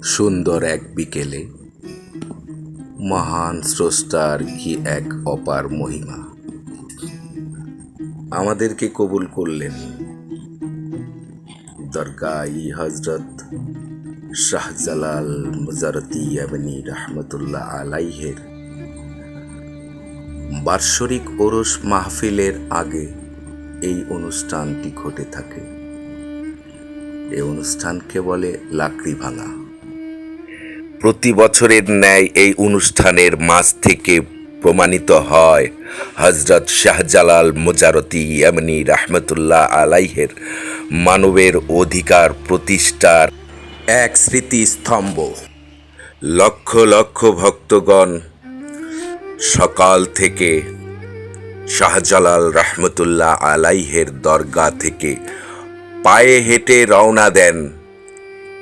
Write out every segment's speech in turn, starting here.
সুন্দর এক বিকেলে মহান স্রষ্টার কি এক অপার মহিমা আমাদেরকে কবুল করলেন। দরগাহ-ই হযরত শাহজালাল মুজাররতি ইয়ামানী রাহমাতুল্লাহ আলাইহির বার্ষিক ওরস মাহফিলের আগে এই অনুষ্ঠানটি ঘটে থাকে। এই অনুষ্ঠানকে বলে লাকড়ি ভাঙা। প্রতি বছরের ন্যায় এই অনুষ্ঠানের মাঝ থেকে প্রমাণিত হয় হযরত শাহজালাল মুজাররতি ইয়ামানী রাহমাতুল্লাহ আলাইহির মানবের অধিকার প্রতিষ্ঠার এক স্মৃতিস্তম্ভ। লক্ষ লক্ষ ভক্তগণ সকাল থেকে শাহজালাল রাহমাতুল্লাহ আলাইহির দরগা থেকে পায়ে হেঁটে রওনা দেন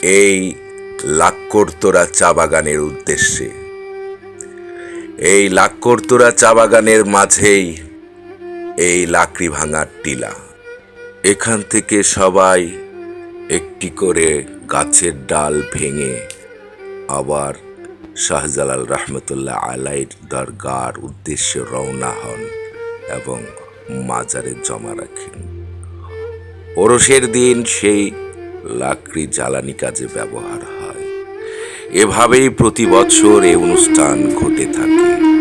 এই লাক্কড়তোরা চা বাগানের উদ্দেশ্যে। এই লাক্কড়তোরা চা বাগানের মাঝেই এই লাকড়ি ভাঙার টিলা। এখান থেকে সবাই একটি করে গাছের ডাল ভেঙে আবার শাহজালাল রাহমাতুল্লাহ আলাইহির দরগার উদ্দেশ্যে রওনা হন এবং মাজারে জমা রাখেন। ওরসের দিন সেই লাকড়ি জ্বালানি কাজে ব্যবহার হয়। এভাবেই প্রতি বছর এই অনুষ্ঠান ঘটে থাকে।